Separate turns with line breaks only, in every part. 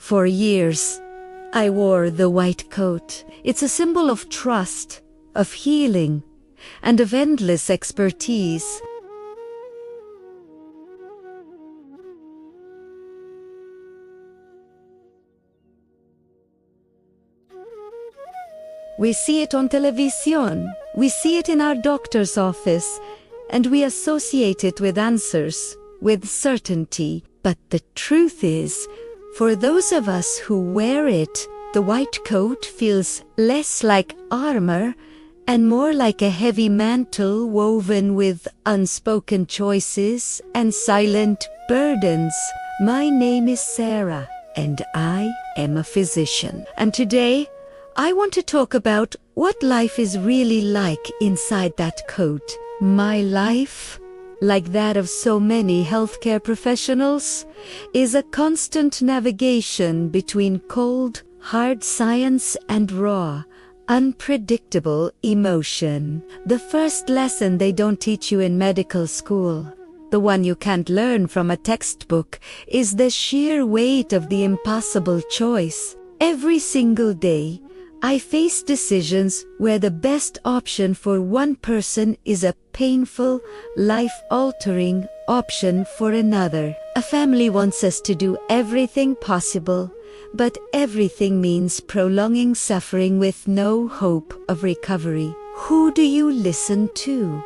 For years, I wore the white coat. It's a symbol of trust, of healing, and of endless expertise. We see it on television, we see it in our doctor's office, and we associate it with answers, with certainty. But the truth is, for those of us who wear it, the white coat feels less like armor and more like a heavy mantle woven with unspoken choices and silent burdens. My name is Sarah, and I am a physician. And today, I want to talk about what life is really like inside that coat. My life, like that of so many healthcare professionals, is a constant navigation between cold, hard science and raw, unpredictable emotion. The first lesson they don't teach you in medical school, the one you can't learn from a textbook, is the sheer weight of the impossible choice. Every single day, I face decisions where the best option for one person is a painful, life-altering option for another. A family wants us to do everything possible, but everything means prolonging suffering with no hope of recovery. Who do you listen to?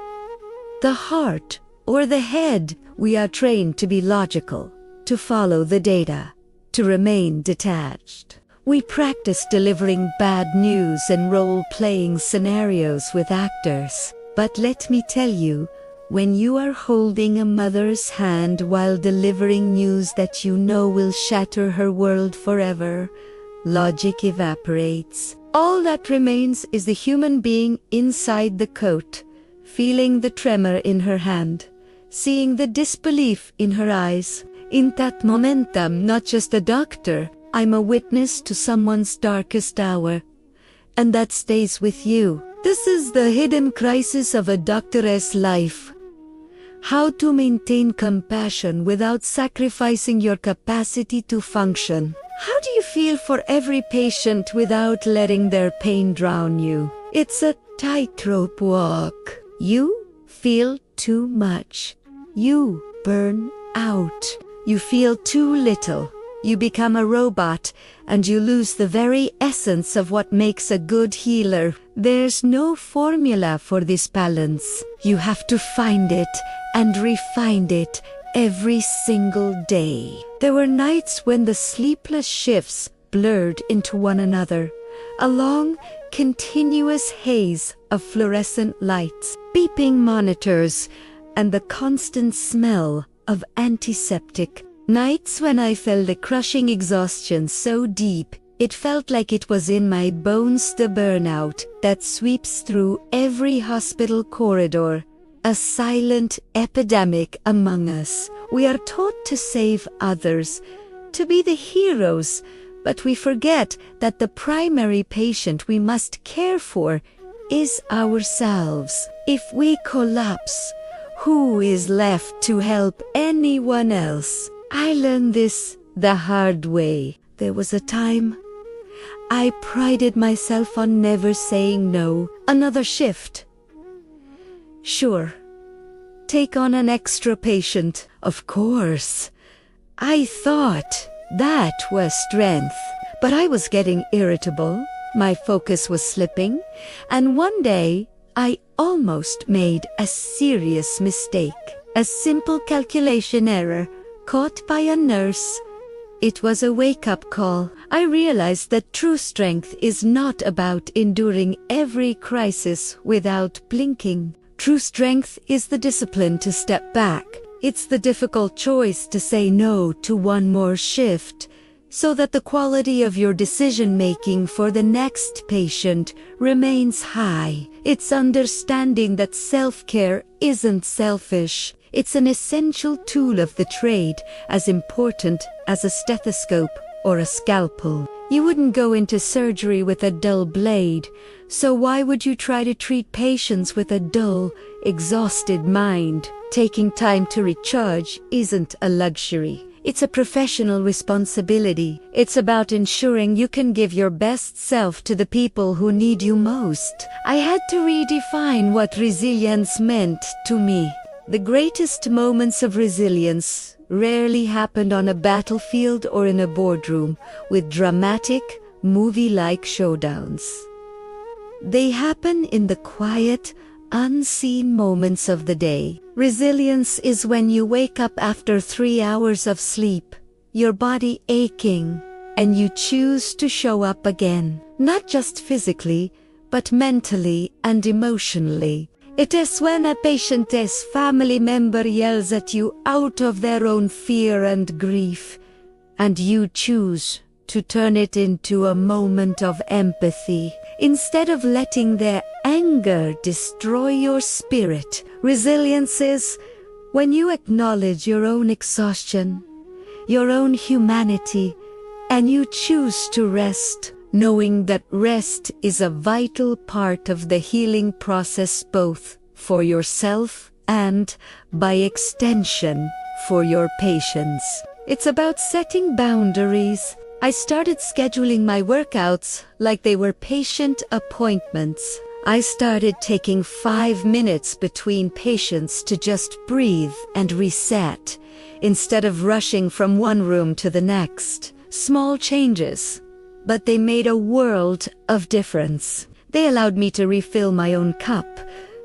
The heart or the head? We are trained to be logical, to follow the data, to remain detached. We practice delivering bad news and role-playing scenarios with actors. But let me tell you, when you are holding a mother's hand while delivering news that you know will shatter her world forever, logic evaporates. All that remains is the human being inside the coat, feeling the tremor in her hand, seeing the disbelief in her eyes. In that moment, I'm not just a doctor, I'm a witness to someone's darkest hour, and that stays with you. This is the hidden crisis of a doctor's life. How to maintain compassion without sacrificing your capacity to function. How do you feel for every patient without letting their pain drown you? It's a tightrope walk. You feel too much. You burn out. You feel too little. You become a robot, and you lose the very essence of what makes a good healer. There's no formula for this balance. You have to find it and refine it every single day. There were nights when the sleepless shifts blurred into one another, a long, continuous haze of fluorescent lights, beeping monitors, and the constant smell of antiseptic. Nights when I felt a crushing exhaustion so deep, it felt like it was in my bones. The burnout that sweeps through every hospital corridor, a silent epidemic among us. We are taught to save others, to be the heroes, but we forget that the primary patient we must care for is ourselves. If we collapse, who is left to help anyone else? I learned this the hard way. There was a time I prided myself on never saying no. Another shift. Sure. Take on an extra patient. Of course. I thought that was strength. But I was getting irritable. My focus was slipping. And one day, I almost made a serious mistake. A simple calculation error caught by a nurse. It was a wake-up call. I realized that true strength is not about enduring every crisis without blinking. True strength is the discipline to step back. It's the difficult choice to say no to one more shift, so that the quality of your decision-making for the next patient remains high. It's understanding that self-care isn't selfish. It's an essential tool of the trade, as important as a stethoscope or a scalpel. You wouldn't go into surgery with a dull blade, so why would you try to treat patients with a dull, exhausted mind? Taking time to recharge isn't a luxury. It's a professional responsibility. It's about ensuring you can give your best self to the people who need you most. I had to redefine what resilience meant to me. The greatest moments of resilience rarely happened on a battlefield or in a boardroom with dramatic, movie-like showdowns. They happen in the quiet, unseen moments of the day. Resilience is when you wake up after 3 hours of sleep, your body aching, and you choose to show up again, not just physically, but mentally and emotionally. It is when a patient's family member yells at you out of their own fear and grief, and you choose to turn it into a moment of empathy. Instead of letting their anger destroy your spirit, resilience is when you acknowledge your own exhaustion, your own humanity, and you choose to rest, knowing that rest is a vital part of the healing process, both for yourself and, by extension, for your patients. It's about setting boundaries. I started scheduling my workouts like they were patient appointments. I started taking 5 minutes between patients to just breathe and reset, instead of rushing from one room to the next. Small changes, but they made a world of difference. They allowed me to refill my own cup,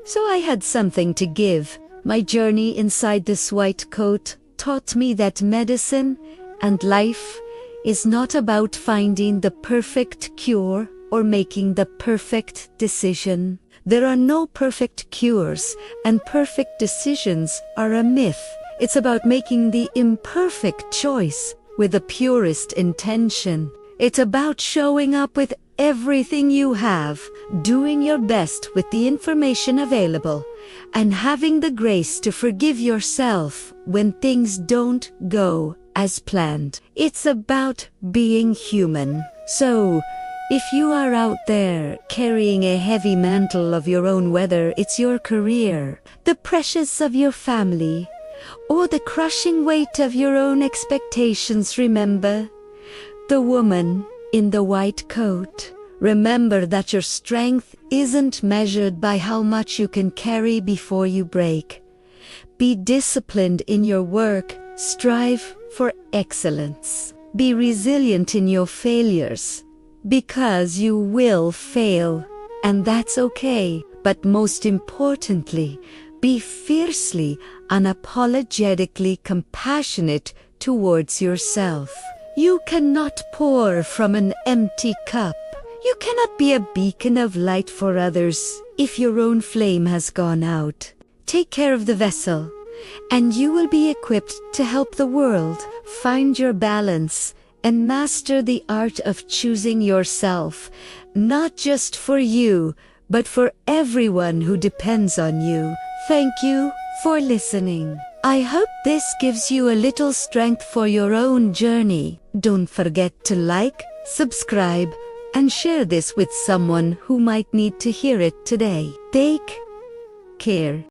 so I had something to give. My journey inside this white coat taught me that medicine and life is not about finding the perfect cure or making the perfect decision. There are no perfect cures, and perfect decisions are a myth. It's about making the imperfect choice with the purest intention. It's about showing up with everything you have, doing your best with the information available, and having the grace to forgive yourself when things don't go as planned. It's about being human. So, if you are out there carrying a heavy mantle of your own, whether it's your career, the pressures of your family, or the crushing weight of your own expectations, remember the woman in the white coat. Remember that your strength isn't measured by how much you can carry before you break. Be disciplined in your work. Strive for excellence. Be resilient in your failures, because you will fail, and that's okay. But most importantly, be fiercely, unapologetically compassionate towards yourself. You cannot pour from an empty cup. You cannot be a beacon of light for others if your own flame has gone out. Take care of the vessel, and you will be equipped to help the world. Find your balance and master the art of choosing yourself, not just for you, but for everyone who depends on you. Thank you for listening. I hope this gives you a little strength for your own journey. Don't forget to like, subscribe, and share this with someone who might need to hear it today. Take care.